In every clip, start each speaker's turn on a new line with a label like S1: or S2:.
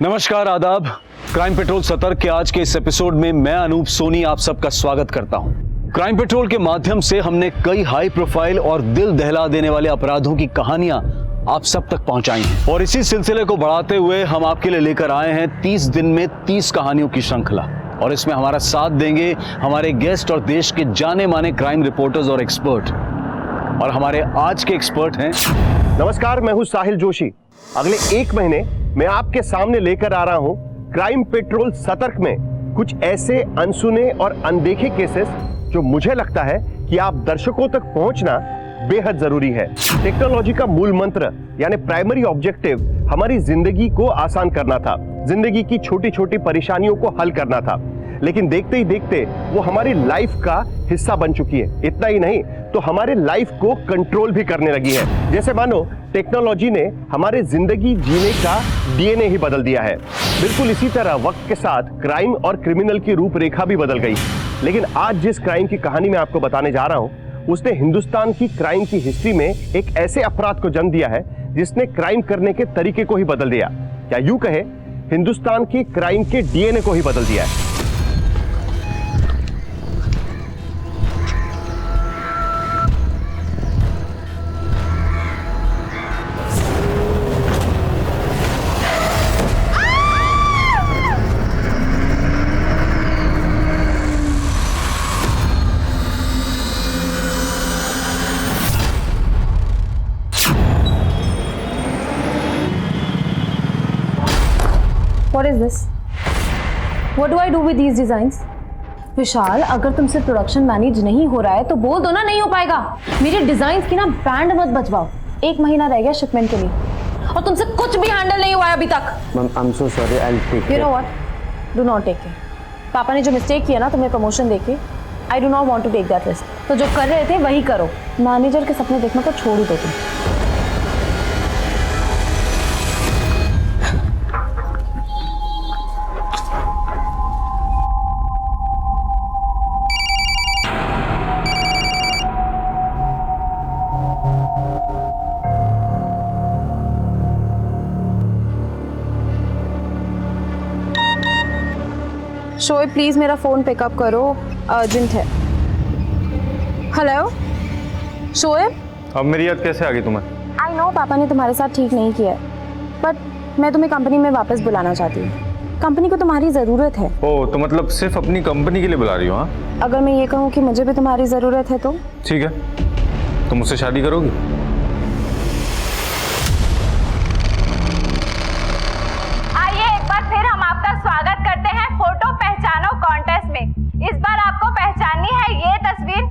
S1: नमस्कार, आदाब। Crime petrol सतर्क के आज के इस एपिसोड में मैं अनूप सोनी आप सबका स्वागत करता हूं। क्राइम पेट्रोल के माध्यम से हमने कई हाई प्रोफाइल और दिल दहला देने वाले अपराधों की कहानियां आप सब तक पहुंचाई हैं और इसी सिलसिले को बढ़ाते हुए हम आपके लिए लेकर आए हैं 30 दिन में 30 कहानियों की श्रृंखला। और इसमें हमारा साथ देंगे हमारे गेस्ट और देश के जाने माने क्राइम रिपोर्टर्स और एक्सपर्ट। और हमारे आज के एक्सपर्ट हैं।
S2: नमस्कार, मैं हूं साहिल जोशी। अगले 1 महीने मैं आपके सामने लेकर आ रहा हूं क्राइम पेट्रोल सतर्क में कुछ ऐसे अनसुने और अनदेखे केसेस जो मुझे लगता है कि आप दर्शकों तक पहुंचना बेहद जरूरी है। टेक्नोलॉजी का मूल मंत्र यानी प्राइमरी ऑब्जेक्टिव हमारी जिंदगी को आसान करना था, जिंदगी की छोटी छोटी परेशानियों को हल करना था, लेकिन देखते ही देखते वो हमारी लाइफ का हिस्सा बन चुकी है। इतना ही नहीं तो हमारे लाइफ को कंट्रोल भी करने लगी है। जैसे मानो टेक्नोलॉजी ने हमारे जिंदगी जीने का डीएनए ही बदल दिया है। बिल्कुल इसी तरह वक्त के साथ क्राइम और क्रिमिनल की रूपरेखा भी बदल गई। लेकिन आज जिस क्राइम की कहानी मैं आपको बताने जा रहा हूं उसने हिंदुस्तान की क्राइम की हिस्ट्री में एक ऐसे अपराध को जन्म दिया है जिसने क्राइम करने के तरीके को ही बदल दिया, या यूं कहे हिंदुस्तान की क्राइम के डीएनए को ही बदल दिया है।
S3: What is this? What do I do with these designs? विशाल, अगर तुमसे प्रोडक्शन मैनेज नहीं हो रहा है तो बोल दो ना, नहीं हो पाएगा। मेरे डिजाइन्स की ना बैंड मत बजवाओ। 1 महीना रह गया शिपमेंट के लिए और तुमसे कुछ भी हैंडल नहीं हुआ है अभी तक।
S4: Ma'am, I'm so sorry. I'll take
S3: You
S4: it.
S3: know what? Do not take it. पापा ने जो मिस्टेक किया ना तुम्हें प्रमोशन देके, I do not want to take that risk. तो जो कर रहे थे वही करो। मैनेजर के सपने देखना तो छोड़ ही दो तुम। शोएब, प्लीज मेरा फोन पिकअप करो, अर्जेंट है। हेलो शोएब।
S5: अब मेरी याद कैसे आ गई तुम्हें?
S3: आई नो पापा ने तुम्हारे साथ ठीक नहीं किया, बट मैं तुम्हें कंपनी में वापस बुलाना चाहती हूँ। कंपनी को तुम्हारी ज़रूरत है।
S5: ओह, तो मतलब सिर्फ अपनी कंपनी के लिए बुला रही हो? हाँ,
S3: अगर मैं ये कहूँ कि मुझे भी तुम्हारी ज़रूरत है तो?
S5: ठीक है, तुम मुझसे शादी करोगी?
S6: आइए एक बार फिर हम आपका स्वागत करते हैं फोटो पहचानो कॉन्टेस्ट में। इस बार आपको पहचाननी है ये तस्वीर।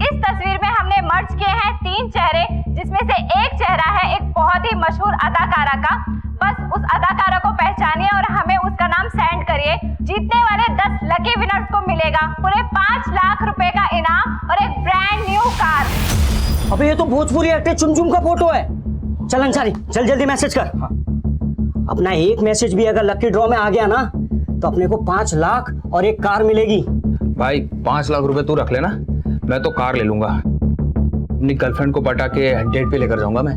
S6: इस तस्वीर में हमने मर्ज किए हैं 3 चेहरे, जिसमें से एक चेहरा है एक बहुत ही मशहूर अदाकारा का। बस उस अदाकारा को पहचानिए और हमें उसका नाम सेंड करिए। जीतने वाले 10 लकी विनर्स को मिलेगा पूरे 5 लाख रुपए का इनाम और एक ब्रांड न्यू कार।
S4: अबे ये तो भोजपुरी एक्टर चुमचुम का फोटो है। चल अंसारी, चल जल्दी मैसेज कर। अपना एक मैसेज भी अगर लकी ड्रॉ में आ गया ना तो अपने को 5 लाख और एक कार मिलेगी।
S7: भाई 5 लाख रुपए तू रख लेना, मैं तो कार ले लूंगा। अपनी गर्लफ्रेंड को पटा के डेट पे लेकर जाऊंगा मैं।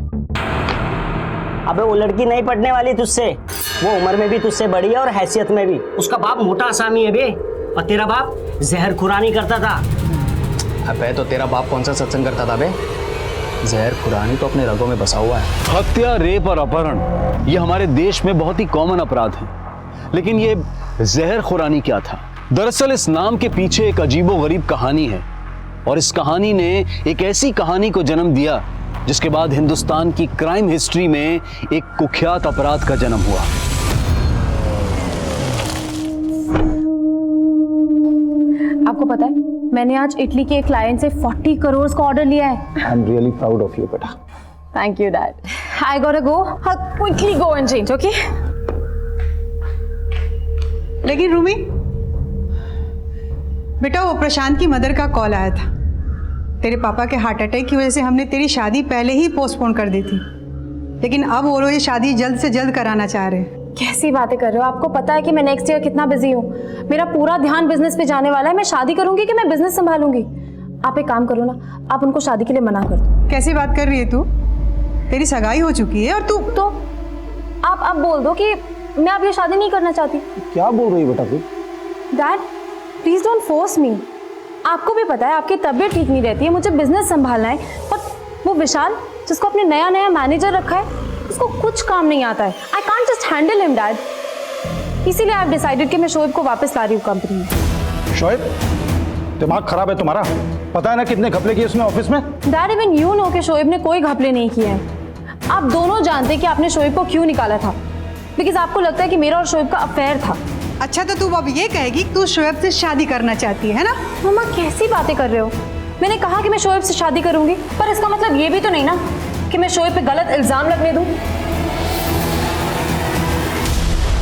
S4: अबे वो लड़की नहीं पढ़ने वाली तुझसे, वो उम्र में भी तुझसे बड़ी है और हैसियत में भी। उसका बाप मोटा आसामी है बे, और तेरा बाप जहर खुरानी करता था।
S7: अबे तो तेरा बाप कौन सा सत्संग करता था बे? जहर खुरानी तो अपने रगों में बसा हुआ है।
S1: हत्या, रेप और अपहरण ये हमारे देश में बहुत ही कॉमन अपराध हैं। लेकिन ये जहर खुरानी क्या था? दरअसल इस नाम के पीछे एक अजीबोगरीब कहानी है और इस कहानी ने एक ऐसी कहानी को जन्म दिया जिसके बाद हिंदुस्तान की क्राइम हिस्ट्री में एक कुख्यात अपराध का जन्म हुआ।
S3: आपको पता है मैंने आज इटली के एक क्लाइंट से 40 करोड़ का ऑर्डर लिया है।
S7: I am really proud of you बेटा।
S3: Thank you dad. I got to go. Quickly go and change, okay?
S8: लेकिन रूमी बेटा, वो प्रशांत की मदर का कॉल आया था। तेरे पापा के हार्ट अटैक की वजह से हमने तेरी शादी पहले ही पोस्टपोन कर दी थी, लेकिन अब वो लोग ये शादी जल्द से जल्द कराना चाह रहे हैं।
S3: कैसी बातें कर रहे हो? आपको पता है कि मैं नेक्स्ट ईयर कितना बिजी हूँ। मेरा पूरा ध्यान बिजनेस पे जाने वाला है। मैं शादी करूंगी कि मैं बिजनेस संभालूंगी? आप एक काम करो ना, आप उनको शादी के लिए मना कर दो।
S8: कैसी बात कर रही है तू? तेरी सगाई हो चुकी है और तू
S3: तो आप अब बोल दो कि मैं अब ये शादी नहीं करना चाहती।
S1: क्या बोल रही है बेटा तू?
S3: Dad please don't force me. आपको भी पता है आपकी तबीयत ठीक नहीं रहती है, मुझे बिजनेस संभालना है। और वो विशाल जिसको अपने नया मैनेजर रखा है, उसको कुछ काम नहीं आता है। I can't just handle him dad. इसीलिए आई हैव डिसाइडेड कि मैं शोएब को वापस ला रही हूँ कंपनी में।
S1: शोएब, दिमाग खराब है तुम्हारा? पता है ना कितने घपले किए उसने ऑफिस में?
S3: डैड इवन यू नो कि शोएब ने कोई घपले नहीं किए हैं। आप दोनों जानते हैं कि आपने शोएब को क्यों निकाला था, बिकॉज आपको लगता है कि मेरा और शोएब का अफेयर था।
S8: अच्छा तो तू अब ये कहेगी कि तू शोएब से शादी करना चाहती है ना?
S3: मम्मा कैसी बातें कर रहे हो? मैंने कहा कि मैं शोएब से शादी करूंगी, पर इसका मतलब ये भी तो नहीं ना कि मैं शोएब पे गलत इल्जाम लगने दूं।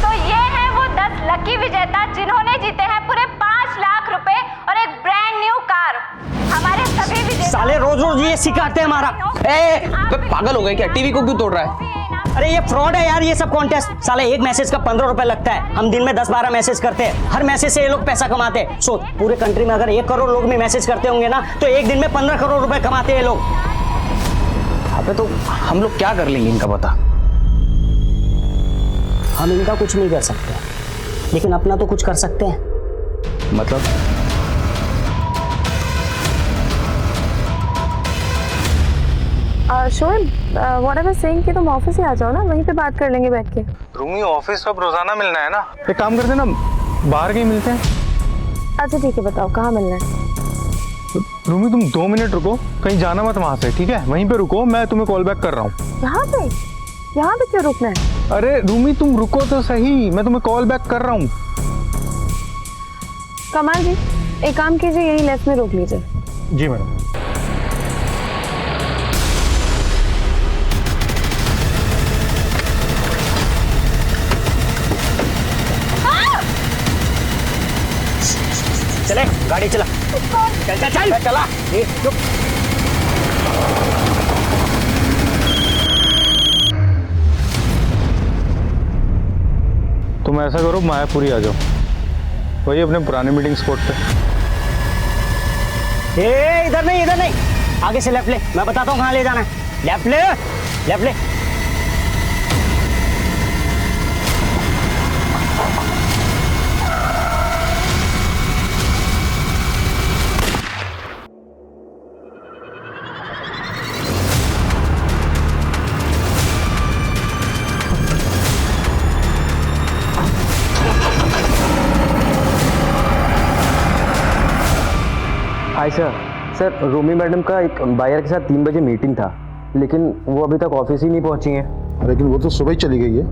S6: तो ये है वो 10 लकी विजेता जिन्होंने जीते हैं पूरे 5 लाख रुपए और एक ब्रांड न्यू कार। हमारे सभी विजेता
S4: साले रोज रोज ये सिखाते हैं हमारा।
S7: पागल हो गए क्या? टीवी को क्यों तोड़ रहा है?
S4: अरे ये फ्रॉड है यार, ये सब कॉन्टेस्ट। साले एक मैसेज का 15 रुपए लगता है। हम दिन में 10-12 मैसेज करते हैं, हर मैसेज से ये लोग पैसा कमाते हैं। सोच, पूरे कंट्री में अगर 1 करोड़ लोग भी मैसेज करते होंगे ना, तो एक दिन में 15 करोड़ रुपए कमाते हैं लोग।
S7: अबे तो हम लोग क्या कर लेंगे इनका पता?
S4: हम इनका कुछ नहीं कर सकते, लेकिन अपना तो कुछ कर सकते हैं।
S7: मतलब
S3: Shoaib, what I was saying कि तुम ऑफिस ही आ जाओ ना, वहीं पे बात कर लेंगे बैठ के।
S5: रूमी ऑफिस अब रोजाना मिलना है ना? एक काम करते ना, बाहर कहीं मिलते हैं।
S3: अच्छा ठीक है, बताओ कहाँ मिलना है?
S5: रूमी तुम 2 मिनट रुको, कहीं जाना मत वहां से, ठीक है? वहीं पे रुको, मैं तुम्हें कॉल बैक कर रहा हूँ।
S3: यहाँ पे क्यों रुकना है?
S5: अरे रूमी तुम रुको तो सही, मैं तुम्हें कॉल बैक कर रहा हूँ।
S3: कमाल जी, एक काम कीजिए, यही लेफ्ट में रोक लीजिए।
S5: जी मैडम।
S4: चले गाड़ी चला, चल चल चल चला। चुप।
S5: तुम ऐसा करो, मायापुरी आ जाओ, वही अपने पुराने मीटिंग स्पॉट पे।
S4: इधर नहीं, आगे से लेफ्ट ले, मैं बताता हूँ कहाँ ले जाना है। लेफ्ट ले।
S9: हाय सर, रूमी मैडम का एक बायर के साथ 3 बजे मीटिंग था, लेकिन वो अभी तक ऑफिस ही नहीं पहुंची हैं।
S10: लेकिन वो तो सुबह ही चली गई है।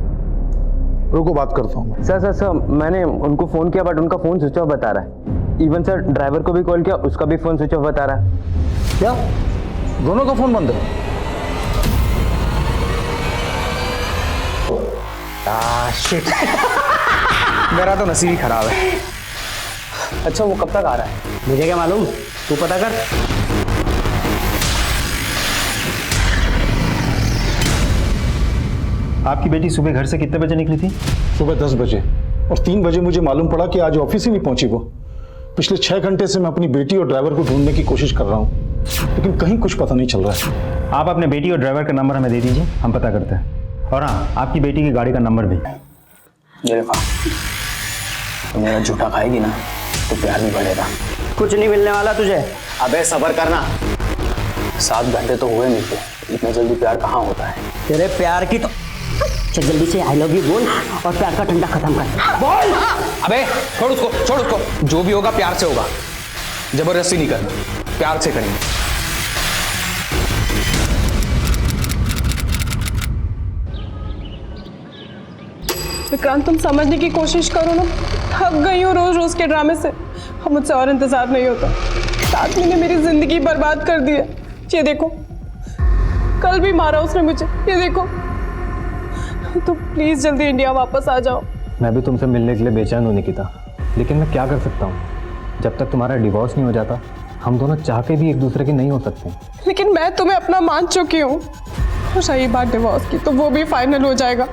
S10: रुको बात करता हूँ।
S9: सर, मैंने उनको फ़ोन किया बट उनका फ़ोन स्विच ऑफ बता रहा है। इवन सर ड्राइवर को भी कॉल किया, उसका भी फ़ोन स्विच ऑफ बता रहा है।
S10: क्या दोनों का फ़ोन बंद है?
S7: शिट। मेरा तो नसीब ही खराब है। अच्छा वो कब तक आ रहा है?
S4: मुझे क्या मालूम, तू पता कर।
S2: आपकी बेटी सुबह घर से कितने बजे निकली थी?
S10: सुबह 10 बजे, और 3 बजे मुझे मालूम पड़ा कि आज ऑफिस ही नहीं पहुंची वो। पिछले 6 घंटे से मैं अपनी बेटी और ड्राइवर को ढूंढने की कोशिश कर रहा हूँ, लेकिन कहीं कुछ पता नहीं चल रहा है।
S2: आप अपने बेटी और ड्राइवर का नंबर हमें दे दीजिए, हम पता करते हैं। और हाँ, आपकी बेटी की गाड़ी का नंबर भी।
S7: तो मेरा झूठा खाएगी ना तो प्यार भी बढ़ेगा।
S4: कुछ नहीं मिलने वाला तुझे।
S7: अबे सब्र करना, 7 घंटे तो हुए मिलते, इतना जल्दी प्यार कहाँ होता है?
S4: तेरे प्यार की तो चल जल्दी से आई लव यू बोल और प्यार का ठंडा खत्म कर।
S7: बोल। अबे छोड़ उसको, जो भी होगा प्यार से होगा, जबरदस्ती नहीं करना, प्यार से करेंगे।
S11: विक्रांत तुम समझने की कोशिश करो ना, थक गई हूँ रोज रोज के ड्रामे से। अब मुझसे और इंतजार नहीं होता। 7 महीने मेरी जिंदगी बर्बाद कर दी है। ये देखो, कल भी मारा उसने मुझे, ये देखो। तो प्लीज जल्दी इंडिया वापस आ जाओ।
S9: मैं भी तुमसे मिलने के लिए बेचैन हूँ निकिता, लेकिन मैं क्या कर सकता हूँ? जब तक तुम्हारा डिवोर्स नहीं हो जाता, हम दोनों चाह के भी एक दूसरे के नहीं हो सकते।
S11: लेकिन मैं तुम्हें अपना मान चुकी हूँ, और रही बात डिवोर्स की तो वो भी फाइनल हो जाएगा।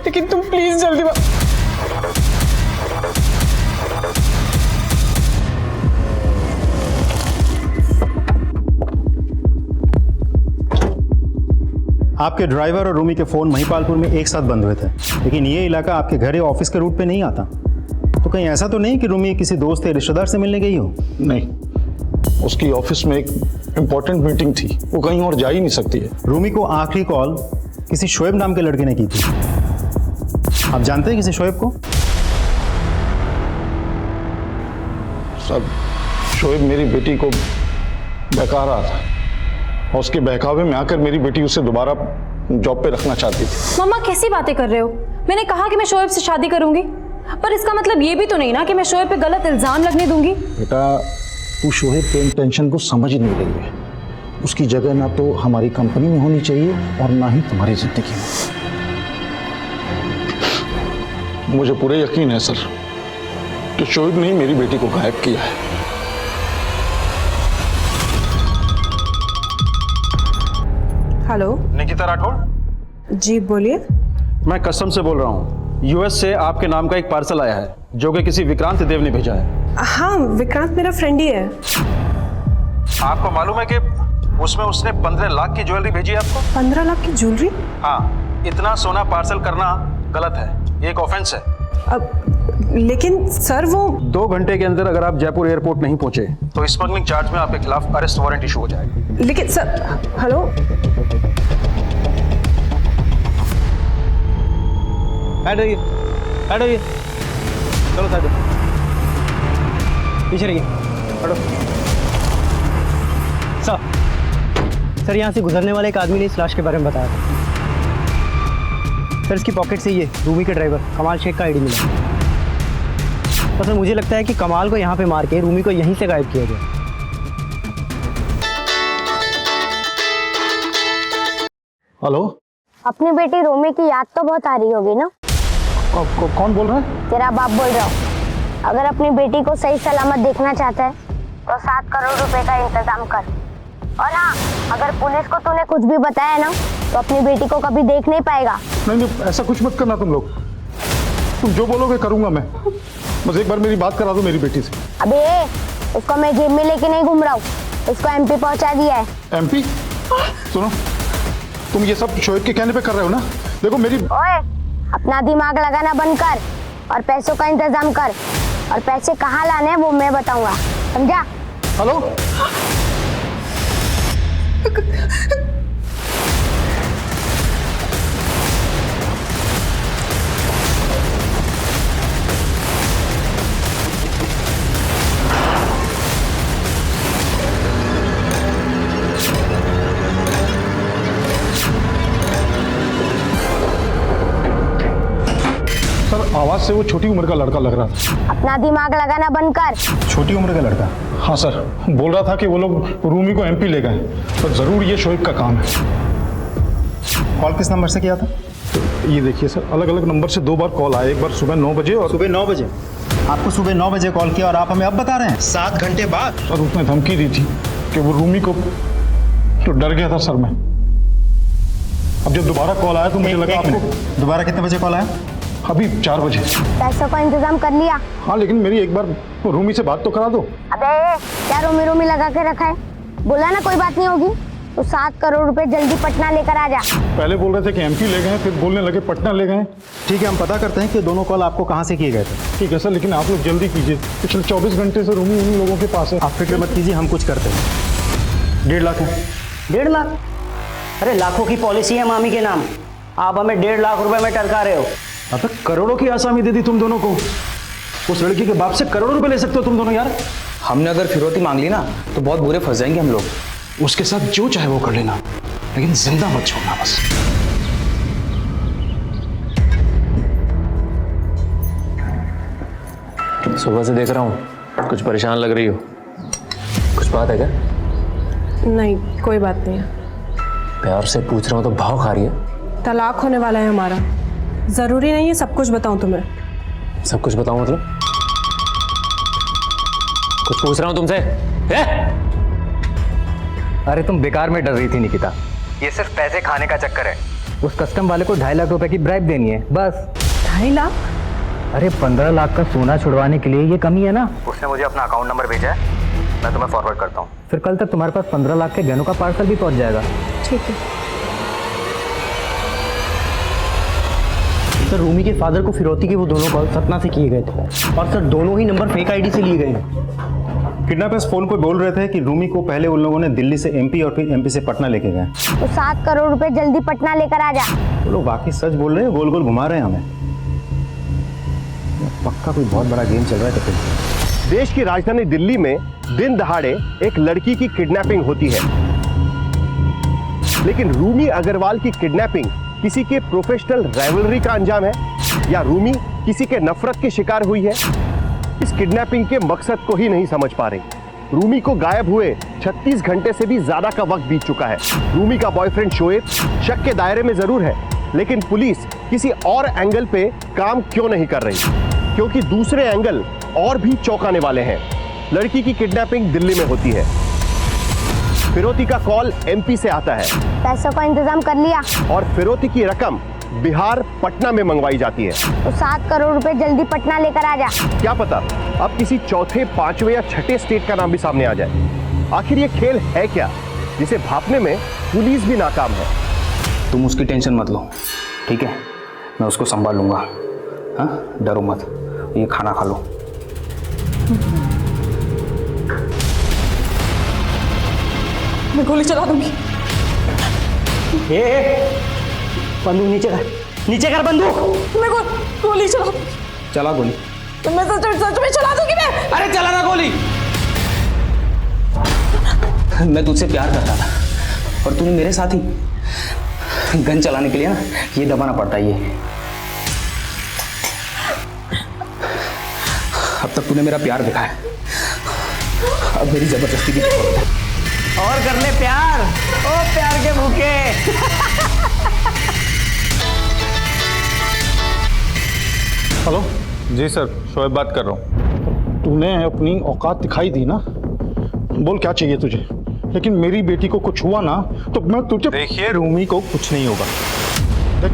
S11: लेकिन तुम प्लीज जल्दी
S12: आपके ड्राइवर और रूमी के फ़ोन महिपालपुर में एक साथ बंद हुए थे, लेकिन ये इलाका आपके घर या ऑफिस के रूट पे नहीं आता। तो कहीं ऐसा तो नहीं कि रूमी किसी दोस्त या रिश्तेदार से मिलने गई हो?
S10: नहीं, उसकी ऑफिस में एक इम्पोर्टेंट मीटिंग थी, वो कहीं और जा ही नहीं सकती है।
S12: रूमी को आखिरी कॉल किसी शोएब नाम के लड़के ने की थी। आप जानते हैं किसी शोएब को?
S10: सब शोएब मेरी बेटी को बहका रहा था और उसके बहकावे में आकर मेरी बेटी उसे दोबारा जॉब पे रखना चाहती थी।
S3: मम्मा कैसी बातें कर रहे हो? मैंने कहा कि मैं शोएब से शादी करूंगी, पर इसका मतलब ये भी तो नहीं ना कि मैं शोएब पे गलत इल्जाम लगने दूंगी।
S10: बेटा, तू शोएब के इंटेंशन को समझ नहीं रही है। उसकी जगह ना तो हमारी कंपनी में होनी चाहिए और ना ही तुम्हारी जिंदगी में। मुझे पूरे यकीन है सर कि शोएब ने ही मेरी बेटी को गायब किया है।
S11: हेलो,
S1: निकिता राठौड़,
S11: जी बोलिए।
S1: मैं कस्टम से बोल रहा हूँ। यूएस से आपके नाम का एक पार्सल आया है जो कि किसी विक्रांत देव ने भेजा है।
S11: हाँ, विक्रांत मेरा फ्रेंड ही है।
S1: आपको मालूम है कि उसमें उसने 15 लाख की ज्वेलरी भेजी है आपको?
S11: 15 लाख की ज्वेलरी?
S1: हाँ, इतना सोना पार्सल करना गलत है, ये एक ऑफेंस है।
S11: अब लेकिन सर वो
S1: 2 घंटे के अंदर अगर आप जयपुर एयरपोर्ट नहीं पहुंचे तो स्मगलिंग चार्ज में आपके खिलाफ अरेस्ट वारंट इशू हो जाएगा।
S11: लेकिन सर, हेलो,
S9: ऐड रहिए, चलो साइड पीछे रहिए, हटो। सर यहाँ से गुजरने वाले एक आदमी ने इस लाश के बारे में बताया था। सर इसकी पॉकेट से ये रूमी के ड्राइवर कमाल शेख का आईडी मिला। तो सर मुझे लगता है कि कमाल को यहाँ पे मार के रूमी को यहीं से गायब किया गया।
S10: हेलो,
S13: अपनी बेटी रोमी की याद तो बहुत आ रही होगी ना?
S10: कौन बोल रहा है?
S13: तेरा बाप बोल रहा हूँ। अगर अपनी बेटी को सही सलामत देखना चाहता है तो 7 करोड़ रुपए का इंतजाम कर। और हाँ, अगर पुलिस को तूने कुछ भी बताया ना तो अपनी बेटी को कभी देख नहीं पाएगा।
S10: नहीं, ऐसा कुछ मत करना तुम लोग। तुम जो बोलोगे करूंगा मैं। बस एक बार मेरी बात करा दो मेरी बेटी से।
S13: अबे, उसको मैं जेब में लेके नहीं घूम रहा हूँ, उसको एमपी पहुंचा दिया है।
S10: एमपी? सुनो, तुम ये सब शोएब के कहने पे कर रहे हो ना? देखो मेरी।
S13: ओए, अपना दिमाग लगाना बंद कर और पैसों का इंतजाम कर, और पैसे कहाँ लाने हैं वो मैं बताऊंगा, समझा?
S10: हेलो, आवाज से वो छोटी उम्र का लड़का लग रहा था।
S13: अपना दिमाग लगाना बंद कर।
S12: छोटी उम्र का लड़का?
S10: हाँ सर, बोल रहा था कि वो लोग रूमी को एमपी ले गए, तो जरूर ये शोएब का काम है।
S12: कॉल किस नंबर से किया था?
S10: ये देखिए सर, अलग अलग नंबर से 2 बार कॉल आया। एक बार सुबह 9 बजे और
S12: सुबह 9 बजे? आपको सुबह 9 बजे कॉल किया और आप हमें अब बता रहे हैं 7 घंटे बाद?
S10: सर उसने धमकी दी थी कि वो रूमी को, तो डर गया था सर मैं। अब जब दोबारा कॉल आया तो मुझे लगा आपको।
S12: दोबारा कितने बजे कॉल आया?
S10: अभी 4 बजे।
S13: पैसों का इंतजाम कर लिया?
S10: हाँ, लेकिन मेरी एक बार रूमी से बात तो करा दो।
S13: अबे, क्या रोमी लगा के रखा है? बोला ना कोई बात नहीं होगी, तो 7 करोड़ रुपए जल्दी पटना लेकर आ जा।
S10: पहले बोल रहे थे कि एमपी ले गए, फिर बोलने लगे पटना ले गए।
S12: ठीक है, हम पता करते हैं कि दोनों कॉल आपको कहाँ से किए गए थे।
S10: ठीक है सर, लेकिन आप लोग जल्दी कीजिए। पिछले 24 घंटे से रूमी उन लोगों के पास है।
S12: आप फिक्र मत कीजिए, हम कुछ करते हैं। 1.5 लाख है।
S4: 1.5 लाख? अरे लाखों की पॉलिसी है मामी के नाम, आप हमें 1.5 लाख रुपए में टरका रहे हो।
S1: अब तक करोड़ों की आसामी दे दी तुम दोनों को। उस लड़की के बाप से करोड़ों रुपए ले सकते हो तुम दोनों यार।
S7: हमने अगर फिरौती मांग ली ना तो बहुत बुरे फंस जाएंगे हम लोग।
S1: उसके साथ जो चाहे वो कर लेना, लेकिन जिंदा मत छोड़ना बस।
S9: सुबह से देख रहा हूँ कुछ परेशान लग रही हो, कुछ बात है क्या?
S11: नहीं, कोई बात नहीं है।
S9: प्यार से पूछ रहा हूँ तो भाव खा रही है।
S11: तलाक होने वाला है हमारा, जरूरी नहीं है सब कुछ बताऊं तुम्हें।
S9: सब कुछ बताऊं मतलब? कुछ पूछ रहा हूं तुमसे। अरे तुम बेकार में डर रही थी निकिता, ये सिर्फ पैसे खाने का चक्कर है। उस कस्टम वाले को 2.5 लाख रुपए की ब्राइब देनी है बस।
S11: 2.5 लाख?
S9: अरे 15 लाख का सोना छुड़वाने के लिए ये कमी है ना। उसने मुझे अपना अकाउंट नंबर भेजा है, मैं तुम्हें फॉरवर्ड करता हूँ। फिर कल तक तुम्हारे पास 15 लाख के गहनों का पार्सल भी पहुंच जाएगा।
S11: ठीक है।
S4: सर रूमी के फादर को फिरौती के वो दोनों कॉल सतना से किए गए थे और सर दोनों ही नंबर फेक आईडी से लिए गए हैं।
S12: किडनैपर्स फोन पे बोल रहे थे कि रूमी को पहले उन लोगों ने दिल्ली से एमपी और फिर एमपी से पटना लेके गए।
S13: तो 7 करोड़ रुपए जल्दी पटना लेकर आ जा।
S12: वो लोग वाकई सच बोल रहे हैं, गोल गोल घुमा रहे हैं हमें। पक्का कोई बहुत बड़ा गेम चल रहा है। तो फिर
S2: देश की राजधानी दिल्ली में दिन दहाड़े एक लड़की की किडनैपिंग होती है, लेकिन रूमी अग्रवाल की किडनैपिंग किसी के प्रोफेशनल राइवलरी का अंजाम है या रूमी किसी के नफरत की शिकार हुई है? इस किडनैपिंग के मकसद को ही नहीं समझ पा रही। रूमी को गायब हुए 36 घंटे से भी ज्यादा का वक्त बीत चुका है। रूमी का बॉयफ्रेंड शोएब शक के दायरे में जरूर है, लेकिन पुलिस किसी और एंगल पे काम क्यों नहीं कर रही? क्योंकि दूसरे एंगल और भी चौंकाने वाले हैं। लड़की की किडनैपिंग दिल्ली में होती है, फिरौती का कॉल एमपी से आता है,
S13: पैसों का इंतजाम कर लिया
S2: और फिरौती की रकम बिहार पटना में मंगवाई जाती है।
S13: तो 7 करोड़ रुपए जल्दी पटना लेकर आ जा।
S2: क्या पता अब किसी चौथे, पांचवें या छठे स्टेट का नाम भी सामने आ जाए। आखिर ये खेल है क्या जिसे भापने में पुलिस भी नाकाम है?
S7: तुम उसकी टेंशन मत लो, ठीक है? मैं उसको संभाल लूंगा। हाँ, डरो मत। ये खाना खा लो।
S11: मैं गोली चला दूंगी।
S4: बंदूक नीचे कर बंदूक।
S11: मैं गोली चला दूंगी।
S7: चला गोली।
S11: तो मैं सच में चला दूंगी मैं।
S7: अरे चला ना गोली। मैं तुझसे प्यार करता था और तूने मेरे साथ ही गन चलाने के लिए ना ये दबाना पड़ता है। ये अब तक तूने मेरा प्यार देखा है, अब मेरी जबरदस्ती की जरूरत है।
S4: और कर ले प्यार, ओ प्यार के भूखे।
S10: हेलो जी सर, शोएब बात कर रहा हूँ। तूने अपनी औकात दिखाई दी ना, बोल क्या चाहिए तुझे? लेकिन मेरी बेटी को कुछ हुआ ना तो मैं तुझे...
S5: देखिए रूमी को कुछ नहीं होगा।
S10: देख,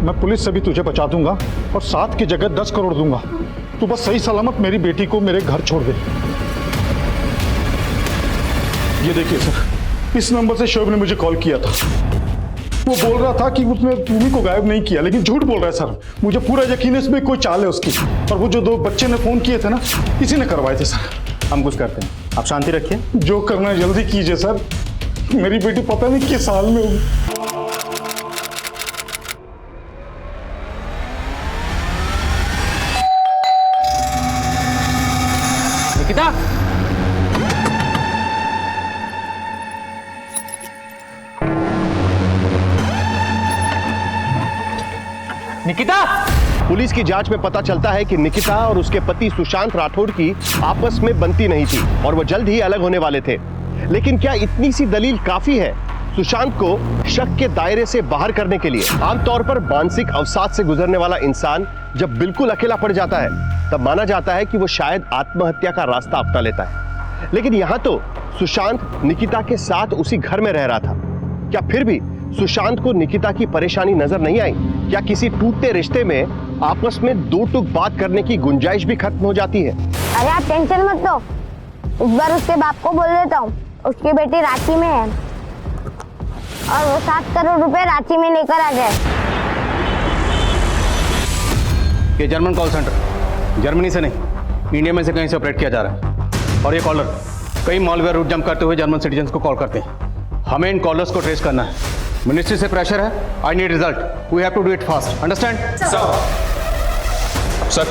S10: मैं पुलिस से भी तुझे बचा दूंगा और 7 की जगह 10 करोड़ दूंगा। तू बस सही सलामत मेरी बेटी को मेरे घर छोड़ दे। ये देखिए सर, इस नंबर से शोएब ने मुझे कॉल किया था। वो बोल रहा था कि उसने रूमी को गायब नहीं किया, लेकिन झूठ बोल रहा है सर। मुझे पूरा यकीन है इसमें कोई चाल है उसकी। और वो जो 2 बच्चे ने फोन किए थे ना, इसी ने करवाए थे सर।
S12: हम कुछ करते हैं, आप शांति रखिए।
S10: जो करना है जल्दी कीजिए सर। मेरी बेटी पता नहीं किस साल में होगी।
S7: निकिता, निकिता।
S2: पुलिस की जांच में पता चलता है कि निकिता और उसके पति सुशांत राठौड़ की आपस में बनती नहीं थी और वो जल्द ही अलग होने वाले थे। लेकिन क्या इतनी सी दलील काफी है सुशांत को शक के दायरे से बाहर करने के लिए? आमतौर पर मानसिक अवसाद से गुजरने वाला इंसान जब बिल्कुल अकेला पड़ जाता है तब माना जाता है कि वो शायद आत्महत्या का रास्ता अपना लेता है। लेकिन यहाँ तो सुशांत निकिता के साथ उसी घर में रह रहा था। क्या फिर भी सुशांत को निकिता की परेशानी नजर नहीं आई? क्या किसी टूटते रिश्ते में आपस में 2 टूक बात करने की गुंजाइश भी खत्म हो जाती है?
S13: अरे आप टेंशन मत लो, इस बार उसके बाप को बोल देता हूँ। उसकी बेटी रांची में है और वो 7 करोड़ रुपए रांची में लेकर आ जाए।
S1: ये जर्मन कॉल सेंटर जर्मनी से नहीं, इंडिया में से कहीं से ऑपरेट किया जा रहा है। और ये कॉलर कई मॉलवेयर रूट जंप करते हुए जर्मन सिटीजन्स को कॉल करते हैं। हमें इन कॉलर्स को ट्रेस करना है। मिनिस्ट्री से प्रेशर है। I need result. We have to do it fast. Understand?
S7: Sir,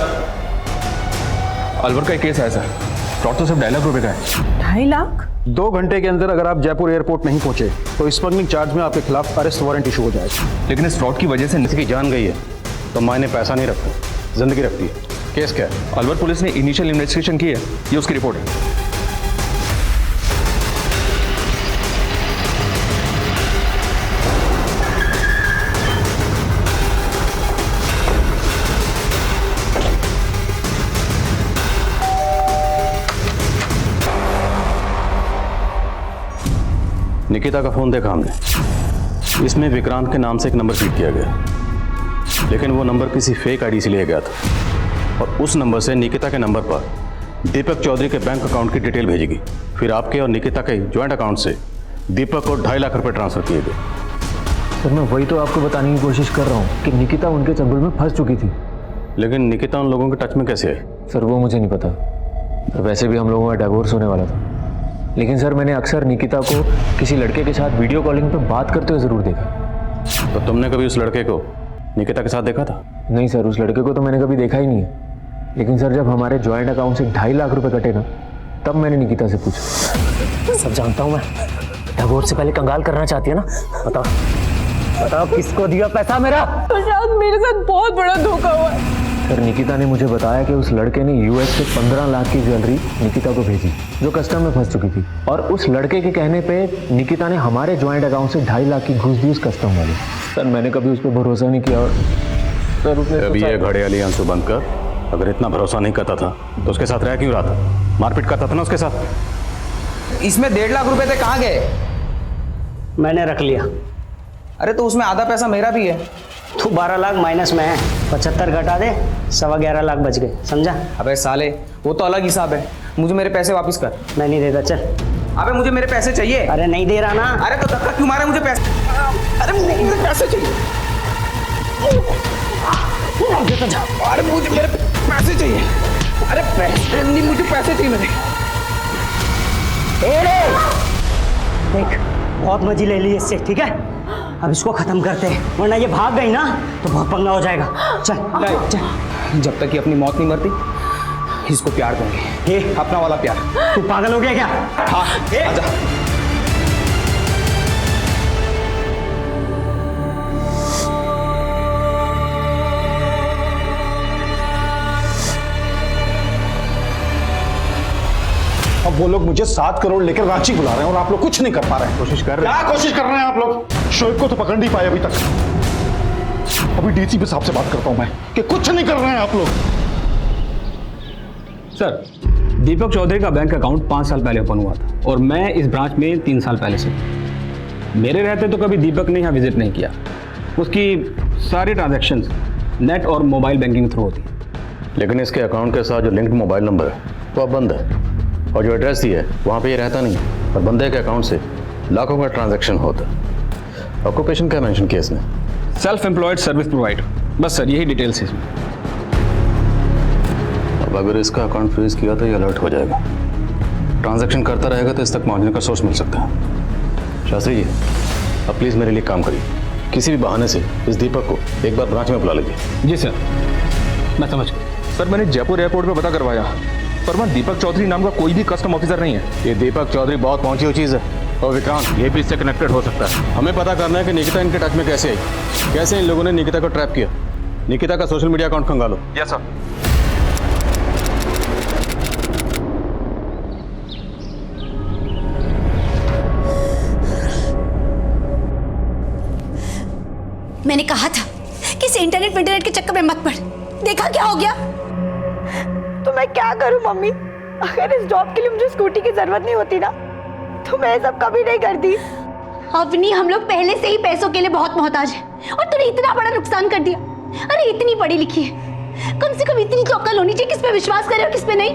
S7: Alwar का एक केस है सर। फ्रॉड तो सिर्फ 2.5 लाख रुपए का है।
S11: 2.5 लाख?
S1: 2 घंटे के अंदर अगर आप जयपुर एयरपोर्ट नहीं पहुंचे तो स्मगलिंग चार्ज में आपके खिलाफ अरेस्ट वारंट इशू हो जाएगा।
S7: लेकिन इस फ्रॉड की वजह से
S1: किसी की जान गई है तो मायने पैसा नहीं रखता, जिंदगी रखती है। केस क्या है?
S7: अलवर पुलिस ने इनिशियल इन्वेस्टिगेशन की है, ये उसकी रिपोर्ट है।
S1: निकिता का फोन देखा हमने। इसमें विक्रांत के नाम से एक नंबर फीड किया गया, लेकिन वो नंबर किसी फेक आईडी से लिया गया था और उस नंबर से निकिता के नंबर पर दीपक चौधरी के बैंक अकाउंट की डिटेल भेजेगी। फिर आपके और निकिता के ज्वाइंट अकाउंट से दीपक को 2.5 लाख रुपए ट्रांसफर किए गए।
S9: सर मैं वही तो आपको बताने की कोशिश कर रहा हूँ कि निकिता उनके चंगुल में फंस चुकी थी।
S1: लेकिन निकिता उन लोगों के टच में कैसे आई?
S9: सर वो मुझे नहीं पता। वैसे भी हम लोगों का डिवोर्स होने वाला था, लेकिन सर मैंने अक्सर निकिता को किसी लड़के के साथ वीडियो कॉलिंग पे बात करते हुए ज़रूर देखा।
S1: तो तुमने कभी उस लड़के को निकिता के साथ देखा था?
S9: नहीं सर, उस लड़के को तो मैंने कभी देखा ही नहीं है। लेकिन सर जब हमारे जॉइंट अकाउंट से 2.5 लाख रुपए कटे ना, तब मैंने निकिता से पूछा।
S7: सब जानता हूँ मैं, डिवोर्स से पहले कंगाल करना चाहती है ना? बताओ बताओ किसको दिया पैसा मेरा?
S11: तो शायद मेरे साथ बहुत बड़ा धोखा हुआ है।
S9: सर निकिता ने मुझे बताया कि उस लड़के ने यूएस से 15 लाख की ज्वेलरी निकिता को भेजी जो कस्टम में फंस चुकी थी, और उस लड़के के कहने पे निकिता ने हमारे जॉइंट अकाउंट से 2.5 लाख की घूस दी उस कस्टम वाले। सर मैंने कभी उस पर भरोसा नहीं किया, और सर उसने
S1: अभी ये घड़े वाली आंसू बंद कर। अगर इतना भरोसा नहीं करता था तो उसके साथ रह क्यों रहा था? मारपीट करता था ना उसके साथ।
S7: इसमें 1.5 लाख रुपए थे, कहाँ गए?
S4: मैंने रख लिया।
S7: अरे तो उसमें आधा पैसा मेरा भी है।
S4: तू 12 लाख माइनस में है, 75 घटा दे, 11.25 लाख बच गए, समझा?
S7: अबे साले वो तो अलग हिसाब है, मुझे मेरे पैसे वापस कर।
S4: मैं नहीं देता, चल।
S7: अबे मुझे मेरे पैसे चाहिए।
S4: अरे नहीं दे रहा ना।
S7: अरे तो धक्का क्यों मारे? मुझे पैसे, अरे नहीं मुझे पैसे चाहिए। अरे मुझे मेरे पैसे चाहिए। अरे पैसे नहीं, मुझे पैसे चाहिए मेरे।
S4: देख बहुत मजी ले ली इससे, ठीक है? अब इसको खत्म करते हैं, वरना ये भाग गई ना तो बहुत पंगा हो जाएगा। चल
S7: चल, जब तक ये अपनी मौत नहीं मरती इसको प्यार देंगे। ये अपना वाला प्यार।
S4: तू पागल हो गया क्या?
S7: हाँ आजा।
S10: अब वो लोग मुझे 7 करोड़ लेकर रांची बुला रहे हैं और आप लोग कुछ नहीं कर पा रहे हैं।
S12: कोशिश कर रहे हैं।
S10: क्या कोशिश कर रहे हैं आप लोग? शोएब को तो पकड़ नहीं पाए अभी तक। अभी डीसीपी साहब से बात करता हूं मैं कि कुछ नहीं कर रहे हैं आप लोग।
S14: सर, दीपक चौधरी का बैंक अकाउंट 5 साल पहले ओपन हुआ था और मैं इस ब्रांच में 3 साल पहले से। मेरे रहते तो कभी दीपक ने यहाँ विजिट नहीं किया। उसकी सारी ट्रांजैक्शंस नेट और मोबाइल बैंकिंग थ्रू होती है।
S1: लेकिन इसके अकाउंट के साथ जो लिंक्ड मोबाइल नंबर है वो अब बंद है, और जो एड्रेस दी है वहाँ पे ये रहता नहीं, और बंदे के अकाउंट से लाखों का ट्रांजैक्शन होता है। ऑक्यूपेशन क्या मेंशन किया इसने?
S14: सेल्फ एम्प्लॉयड सर्विस प्रोवाइडर, बस सर यही डिटेल्स है इसमें।
S1: अब अगर इसका अकाउंट फ्रीज किया तो ये अलर्ट हो जाएगा। ट्रांजैक्शन करता रहेगा तो इस तक पहुँचने का सोर्स मिल सकता है। शास्त्री जी, अब प्लीज़ मेरे लिए काम करिए। किसी भी बहाने से इस दीपक को एक बार ब्रांच में बुला लीजिए।
S14: जी सर, मैं समझ गया।
S5: सर मैंने जयपुर एयरपोर्ट पे पता करवाया, पर वहाँ दीपक चौधरी नाम का कोई भी कस्टम ऑफिसर नहीं है।
S1: ये दीपक चौधरी बहुत पहुंची हुई चीज़ है, और विक्रांत ये भी इससे कनेक्टेड हो सकता है। हमें पता करना है कि निकिता इनके टच में कैसे आई, कैसे इन लोगों ने निकिता को ट्रैप किया। निकिता का सोशल मीडिया अकाउंट खंगालो।
S5: Yes sir.
S15: मैंने कहा था कि इस इंटरनेट के चक्कर में मत पड़। देखा क्या हो गया?
S6: तो मैं क्या करूं मम्मी? अगर इस जॉब के लिए मुझे स्कूटी की जरूरत नहीं होती ना तो मैं सब कभी नहीं करती।
S15: अवनी, हम लोग पहले से ही पैसों के लिए बहुत मोहताज हैं और तूने इतना बड़ा नुकसान कर दिया। अरे इतनी पढ़ी लिखी है, कम से कम इतनी तो अक्ल होनी चाहिए किस पे विश्वास करे और किस पे नहीं।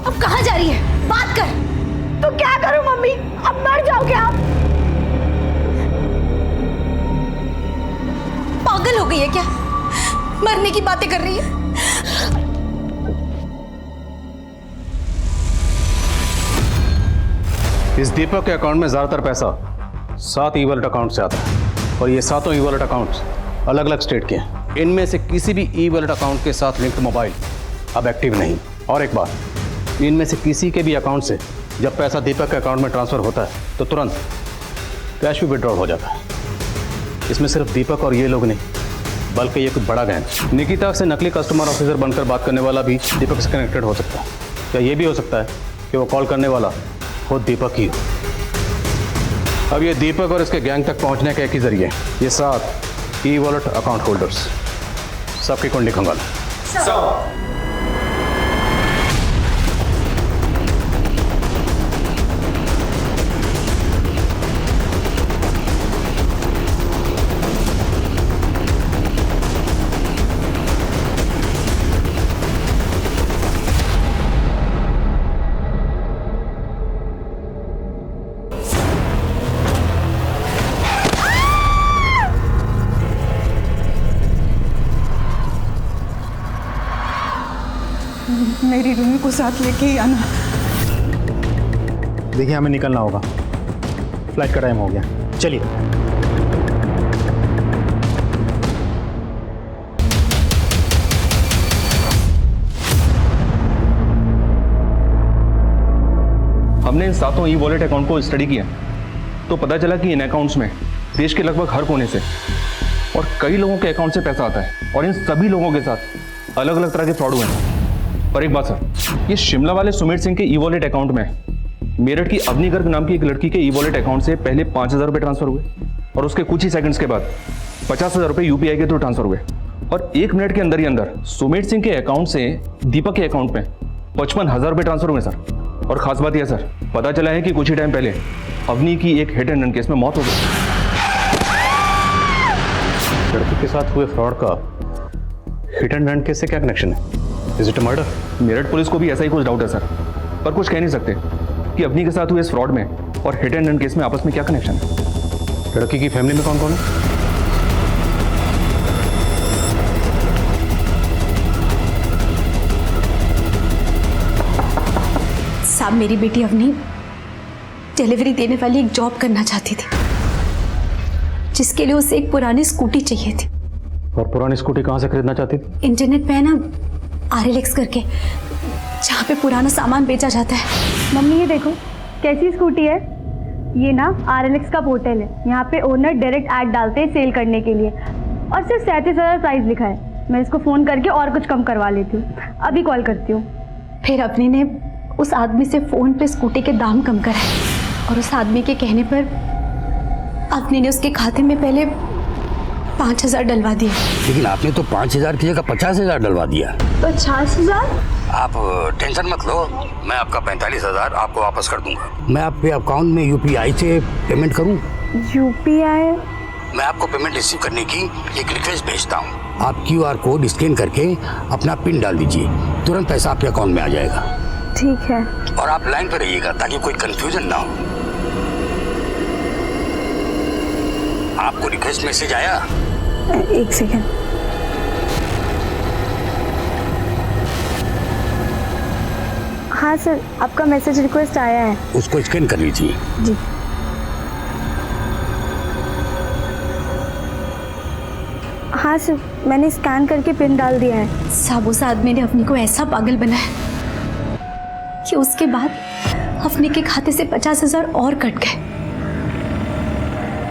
S15: अब कहाँ जा रही है? बात कर।
S6: तो क्या करूं मम्मी? अब मर जाओगे आप?
S15: पागल हो गई है क्या? मरने की बातें कर रही है।
S1: इस दीपक के अकाउंट में ज्यादातर पैसा 7 ई वॉलेट अकाउंट से आता है, और ये 7 ई वॉलेट अकाउंट्स अलग अलग स्टेट के हैं। इनमें से किसी भी ई वॉलेट अकाउंट के साथ लिंक्ड मोबाइल अब एक्टिव नहीं। और एक बात, इनमें से किसी के भी अकाउंट से जब पैसा दीपक के अकाउंट में ट्रांसफर होता है तो तुरंत कैश भी विड्रॉल हो जाता है। इसमें सिर्फ दीपक और ये लोग नहीं, बल्कि ये कुछ बड़ा गैंग निकिता से नकली कस्टमर ऑफिसर बनकर बात करने वाला भी दीपक से कनेक्टेड हो सकता है। या ये भी हो सकता है कि वो कॉल करने वाला खुद दीपक ही हो। अब ये दीपक और इसके गैंग तक पहुंचने का एक ही जरिए, ये 7 ई वॉलेट अकाउंट होल्डर्स, सबकी कुंडली खंगालो।
S8: मेरी रूमी को साथ लेके ही आना।
S12: देखिए हमें निकलना होगा, फ्लाइट का टाइम हो गया, चलिए।
S14: हमने इन 7 ई वॉलेट अकाउंट को स्टडी किया तो पता चला कि इन अकाउंट्स में देश के लगभग हर कोने से और कई लोगों के अकाउंट से पैसा आता है और इन सभी लोगों के साथ अलग अलग तरह के फ्रॉड हुए हैं। पर एक बात सर, ये शिमला वाले सुमित सिंह के ई वॉलेट अकाउंट में मेरठ की अवनी गर्ग नाम की एक लड़की के ई वॉलेट अकाउंट से पहले 5,000 रुपये ट्रांसफर हुए और उसके कुछ ही सेकंड्स के बाद 50,000 रुपये यूपीआई के थ्रू ट्रांसफर हुए और 1 मिनट के अंदर ही अंदर सुमित सिंह के अकाउंट से दीपक के अकाउंट में 55,000 रुपये ट्रांसफर हुए सर। और खास बात यह सर, पता चला है कि कुछ ही टाइम पहले अवनी की एक हिट एंड रन केस में मौत हो गई।
S12: लड़की के साथ हुए फ्रॉड का हिट एंड रन केस से क्या कनेक्शन है? Is it a murder?
S14: Meerut police को भी ऐसा ही कुछ डाउट है सर, पर कुछ कह नहीं सकते कि अवनी के साथ हुए इस फ्रॉड में और हिट एंड रन केस में आपस में क्या कनेक्शन है।
S12: लड़की की फैमिली में कौन कौन है?
S15: साहब, मेरी बेटी अवनी डिलीवरी देने वाली एक जॉब करना चाहती थी, जिसके लिए उसे एक पुरानी स्कूटी चाहिए थी।
S12: और पुरानी स्कूटी कहाँ से खरीदना चाहती थी?
S15: इंटरनेट पे है ना, RLX करके, जहाँ पे पुराना सामान बेचा जाता है।
S6: मम्मी ये देखो कैसी स्कूटी है। ये ना RLX का पोर्टल है, यहाँ पे ओनर डायरेक्ट ऐड डालते हैं सेल करने के लिए और सिर्फ 37,000 प्राइस लिखा है। मैं इसको फ़ोन करके और कुछ कम करवा लेती हूँ, अभी कॉल करती हूँ।
S15: फिर अपनी ने उस आदमी से फ़ोन पे स्कूटी के दाम कम कराए और उस आदमी के कहने पर अपनी ने उसके खाते में पहले 5,000 डलवा दिए।
S16: लेकिन आपने तो 5,000 की जगह 50,000 डलवा दिया।
S6: 50,000?
S16: आप टेंशन मत लो, मैं आपका 45,000 आपको वापस कर दूंगा। मैं आपके अकाउंट में UPI से पेमेंट करूं?
S6: UPI?
S16: मैं आपको पेमेंट रिसीव करने की एक रिक्वेस्ट भेजता हूं। आप QR कोड स्कैन करके अपना पिन डाल दीजिए, तुरंत पैसा आपके अकाउंट में आ जाएगा।
S6: ठीक है।
S16: और आप लाइन पर रहिएगा ताकि कोई कंफ्यूजन ना हो। आपको रिक्वेस्ट मैसेज आया?
S6: एक सेकेंड। हाँ सर, आपका मैसेज रिक्वेस्ट आया है।
S16: उसको स्कैन कर लीजिए।
S6: जी। हाँ सर, मैंने स्कैन करके पिन डाल दिया है।
S15: साहब, उस आदमी ने अपनी को ऐसा पागल बनाया कि उसके बाद अपने के खाते से 50,000 और कट गए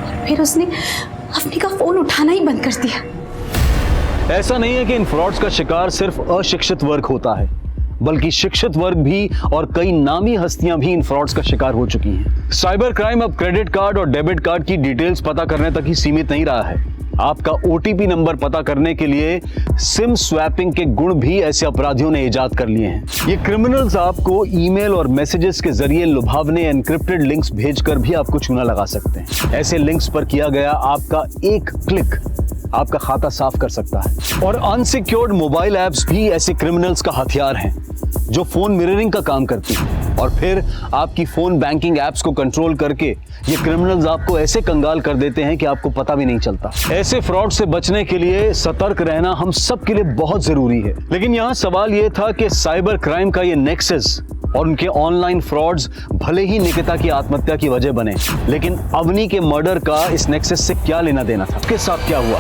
S15: और फिर उसने अपनी का फोन उठाना ही बंद कर दिया।
S1: ऐसा नहीं है कि इन फ्रॉड्स का शिकार सिर्फ अशिक्षित वर्ग होता है, बल्कि शिक्षित वर्ग भी और कई नामी हस्तियां भी इन फ्रॉड्स का शिकार हो चुकी हैं। साइबर क्राइम अब क्रेडिट कार्ड और डेबिट कार्ड की डिटेल्स पता करने तक ही सीमित नहीं रहा है। आपका OTP नंबर पता करने के लिए सिम स्वैपिंग के गुण भी ऐसे अपराधियों ने इजाद कर लिए हैं। ये क्रिमिनल्स आपको ईमेल और मैसेजेस के जरिए लुभावने एनक्रिप्टेड लिंक्स भेजकर भी आपको चूना लगा सकते हैं। ऐसे लिंक्स पर किया गया आपका एक क्लिक आपका खाता साफ कर सकता है। और अनसिक्योर्ड मोबाइल ऐप्स भी ऐसे क्रिमिनल्स का हथियार हैं जो फोन मिररिंग का काम करती है और फिर आपकी फोन बैंकिंग ऐप्स को कंट्रोल करके ये क्रिमिनल्स आपको ऐसे कंगाल कर देते हैं कि आपको पता भी नहीं चलता। ऐसे फ्रॉड से बचने के लिए सतर्क रहना हम सब के लिए बहुत जरूरी है। लेकिन यहाँ सवाल ये था कि साइबर क्राइम का ये नेक्सस और उनके ऑनलाइन फ्रॉड्स भले ही निकिता की आत्महत्या की वजह बने, लेकिन अवनी के मर्डर का इस नेक्सस से क्या लेना देना था? उसके साथ क्या हुआ?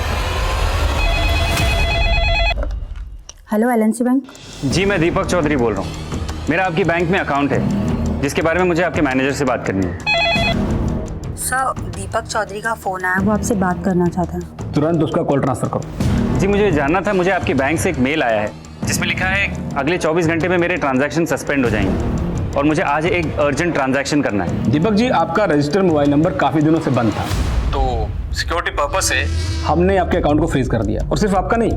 S6: Hello LNC bank.
S14: जी, मैं दीपक चौधरी बोल रहा हूँ। मेरा आपकी बैंक में अकाउंट है जिसके बारे में मुझे आपके मैनेजर से बात करनी है।
S6: सर, दीपक चौधरी का फोन आया, वो आपसे बात करना चाहता है।
S14: तुरंत उसका कॉल ट्रांसफर करो। जी, मुझे जानना था, मुझे आपकी बैंक से एक मेल आया है जिसमें लिखा है अगले 24 घंटे में मेरे ट्रांजैक्शन सस्पेंड हो जाएंगे और मुझे आज एक अर्जेंट ट्रांजैक्शन करना है। दीपक जी, आपका रजिस्टर्ड मोबाइल नंबर काफ़ी दिनों से बंद था, तो सिक्योरिटी पर्पज से हमने आपके अकाउंट को फ्रीज कर दिया। और सिर्फ आपका नहीं,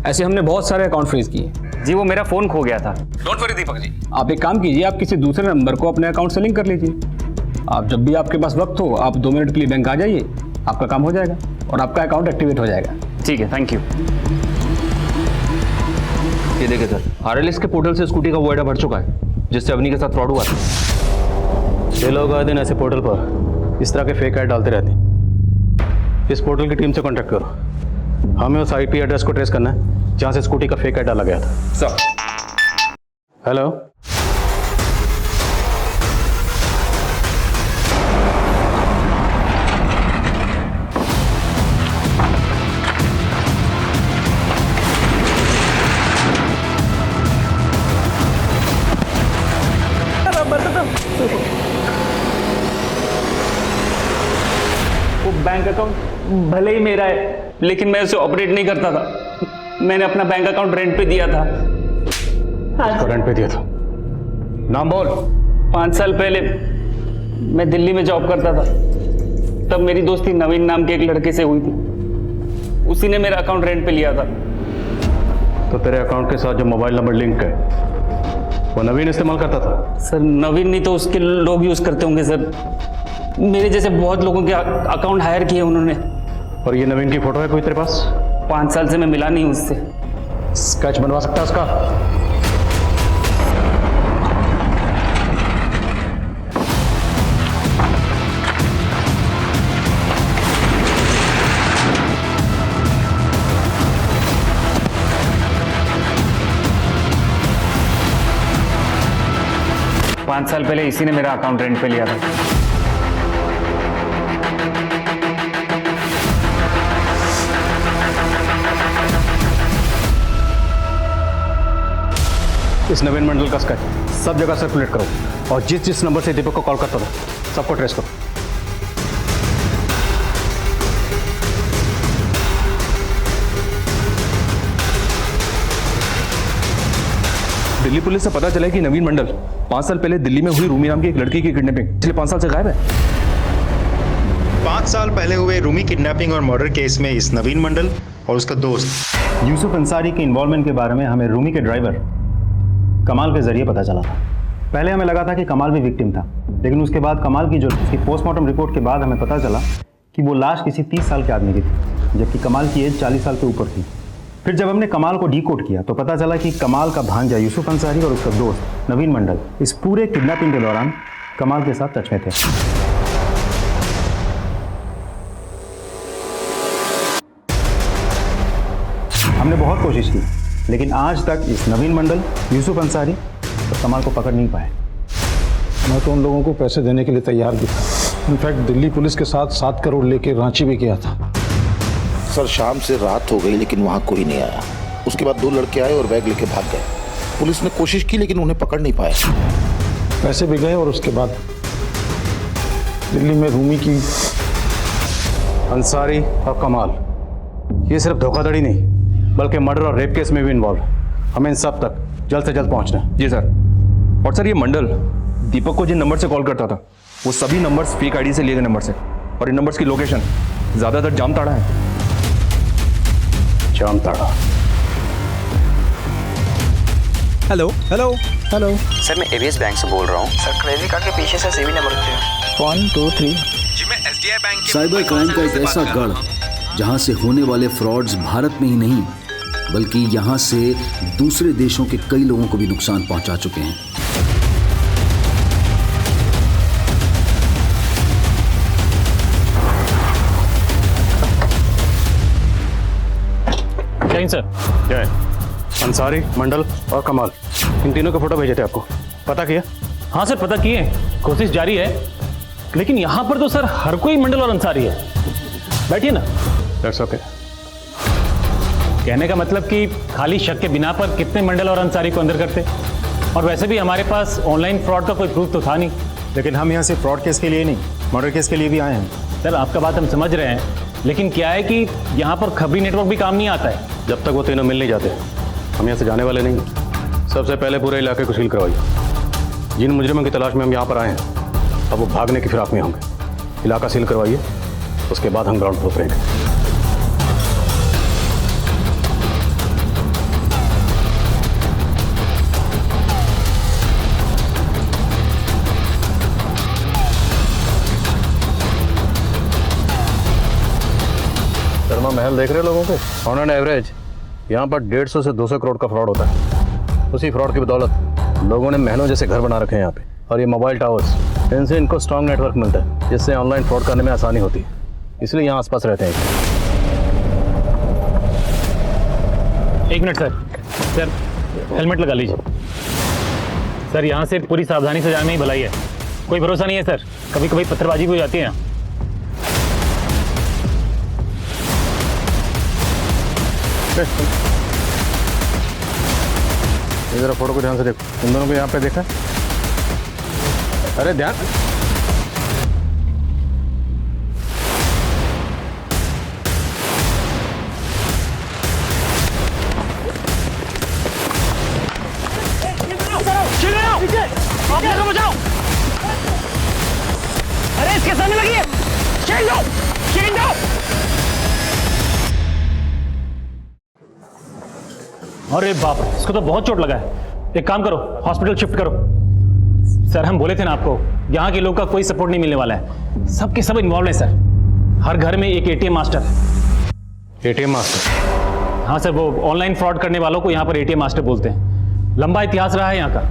S14: ऐसे हमने बहुत सारे अकाउंट फ्रीज किए। जी, वो मेरा फ़ोन खो गया था। डोंट वरी दीपक जी, आप एक काम कीजिए, आप किसी दूसरे नंबर को अपने अकाउंट से लिंक कर लीजिए। आप जब भी आपके पास वक्त हो, आप 2 मिनट के लिए बैंक आ जाइए, आपका काम हो जाएगा और आपका अकाउंट एक्टिवेट हो जाएगा। ठीक है, थैंक यू। ये देखिए सर, RLX के पोर्टल से स्कूटी का वो आइडिया भर चुका है जिससे अवनी के साथ फ्रॉड हुआ था।
S12: ये लोग आए दिन ऐसे पोर्टल पर इस तरह के फेक ऐड डालते रहते हैं। इस पोर्टल की टीम से कॉन्टैक्ट करो, हमें उस IP एड्रेस को ट्रेस करना है जहाँ से स्कूटी का फेक ऐड डाला गया था।
S14: सर,
S1: हेलो,
S14: वो बैंक अकाउंट भले ही मेरा है, लेकिन मैं उसे ऑपरेट नहीं करता था। मैंने अपना बैंक अकाउंट रेंट पे दिया था।
S1: इसको रेंट पे दिया था? नाम बोल।
S14: 5 साल पहले मैं दिल्ली में जॉब करता था, तब मेरी दोस्ती नवीन नाम के एक लड़के से हुई थी। उसी ने मेरा अकाउंट रेंट पे लिया था।
S1: तो तेरे अकाउंट के साथ जो मोबाइल नंबर लिंक है वो नवीन इस्तेमाल करता था?
S14: सर नवीन नहीं तो उसके लोग यूज करते होंगे सर। मेरे जैसे बहुत लोगों के अकाउंट हायर किए उन्होंने।
S1: और ये नवीन की फोटो है कोई तेरे पास?
S14: 5 साल से मैं मिला नहीं उससे।
S1: स्केच बनवा सकता है उसका?
S14: पाँच साल पहले इसी ने मेरा अकाउंट रेंट पे लिया था।
S1: इस नवीन मंडल का स्केच सब जगह सर्कुलेट करो और जिस जिस नंबर से दीपक को कॉल करता था सबको ट्रेस करो।
S17: दिल्ली पुलिस से पता चला कि नवीन मंडल 5 साल पहले दिल्ली में हुई रूमी नाम की एक लड़की की किडनैपिंग पिछले 5 साल से गायब है।
S12: 5 साल पहले हुए रूमी किडनैपिंग और मर्डर केस में इस नवीन मंडल और उसका दोस्त यूसुफ अंसारी के इन्वॉल्वमेंट के बारे में हमें रूमी के ड्राइवर कमाल के जरिए पता चला था। पहले हमें लगा था कि कमाल भी विक्टिम था, लेकिन उसके बाद कमाल की उसकी पोस्टमार्टम रिपोर्ट के बाद हमें पता चला कि वो लाश किसी 30 साल के आदमी की थी, जबकि कमाल की एज 40 साल के ऊपर थी। फिर जब हमने कमाल को डीकोड किया तो पता चला कि कमाल का भांजा यूसुफ अंसारी और उसका दोस्त नवीन मंडल इस पूरे किडनैपिंग के दौरान कमाल के साथ टच में थे। हमने बहुत कोशिश की, लेकिन आज तक इस नवीन मंडल, यूसुफ अंसारी और कमाल को पकड़ नहीं पाए।
S10: मैं तो उन लोगों को पैसे देने के लिए तैयार भी था। इनफैक्ट दिल्ली पुलिस के साथ 7 करोड़ लेके रांची भी गया था।
S18: सर शाम से रात हो गई लेकिन वहाँ कोई नहीं आया। उसके बाद 2 लड़के आए और बैग लेके भाग गए। पुलिस ने कोशिश की लेकिन उन्हें पकड़ नहीं पाए।
S10: पैसे भी गए और उसके बाद दिल्ली में रूमी की
S1: अंसारी और कमाल ये सिर्फ धोखाधड़ी नहीं बल्कि मर्डर और रेप केस में भी इन्वॉल्व। हमें इन सब तक जल्द से जल्द पहुंचना है।
S17: जी सर। और सर ये मंडल दीपक को जिन नंबर से कॉल करता था वो सभी नंबर्स फेक आईडी से लिए गए नंबर से, और इन नंबर्स की लोकेशन ज्यादातर जामताड़ा है।
S1: Jamtara.
S19: Hello hello hello
S20: sir मैं एबीएस बैंक से बोल रहा हूँ। सर क्रेडिट कार्ड के पीछे से सीवी नंबर थे
S19: 1 2 3।
S20: जी मैं एसडीआई बैंक के
S21: साइबर क्राइम का एक ऐसा गढ़ जहां से होने वाले फ्रॉड्स भारत में ही नहीं बल्कि यहां से दूसरे देशों के कई लोगों को भी नुकसान पहुंचा चुके हैं।
S1: जय सर। जय। अंसारी, मंडल और कमाल इन तीनों के फोटो भेजे थे आपको, पता किया?
S22: हाँ सर पता किए, कोशिश जारी है, लेकिन यहाँ पर तो सर हर कोई मंडल और अंसारी है। बैठिए ना।
S1: That's okay.
S22: कहने का मतलब कि खाली शक के बिना पर कितने मंडल और अंसारी को अंदर करते, और वैसे भी हमारे पास ऑनलाइन फ्रॉड का कोई प्रूफ तो था नहीं।
S12: लेकिन हम यहाँ से फ्रॉड केस के लिए नहीं, मर्डर केस के लिए भी आए हैं।
S22: सर आपका बात हम समझ रहे हैं, लेकिन क्या है कि यहाँ पर खबरी नेटवर्क भी काम नहीं आता है।
S1: जब तक वो तीनों मिल नहीं जाते हम यहाँ से जाने वाले नहीं। सबसे पहले पूरे इलाके को सील करवाइए। जिन मुजरिमों की तलाश में हम यहाँ पर आए हैं अब वो भागने की फिराक में होंगे। इलाका सील करवाइए, उसके बाद हम ग्राउंड पर उतरेंगे। शर्मा महल देख रहे हो लोगों को? ऑन एन एवरेज यहाँ पर 150 से 200 करोड़ का फ्रॉड होता है। उसी फ्रॉड की बदौलत लोगों ने महलों जैसे घर बना रखे हैं यहाँ पे। और ये मोबाइल टावर्स, इनसे इनको स्ट्रॉन्ग नेटवर्क मिलता है जिससे ऑनलाइन फ्रॉड करने में आसानी होती है, इसलिए यहाँ आसपास रहते हैं।
S22: 1 मिनट सर। सर हेलमेट लगा लीजिए। सर यहाँ से पूरी सावधानी से जाने में ही भलाई है, कोई भरोसा नहीं है सर, कभी कभी पत्थरबाजी भी हो जाती है यहाँ।
S5: ये जरा फोटो को ध्यान से देखो, इन दोनों को यहाँ पे देखा? अरे ध्यान।
S2: बचाओ! अरे इसके सामने लगी है, चेंज जाओ, चेंज जाओ।
S22: अरे बाप, इसको तो बहुत चोट लगा है। एक काम करो, हॉस्पिटल शिफ्ट करो। सर हम बोले थे ना आपको, यहाँ के लोग का कोई सपोर्ट नहीं मिलने वाला है, सबके सब इन्वॉल्व है सर। हर घर में एक एटीएम मास्टर है।
S5: ATM master?
S22: हाँ सर, वो ऑनलाइन फ्रॉड करने वालों को यहाँ पर एटीएम मास्टर बोलते हैं। लंबा इतिहास रहा है यहाँ का।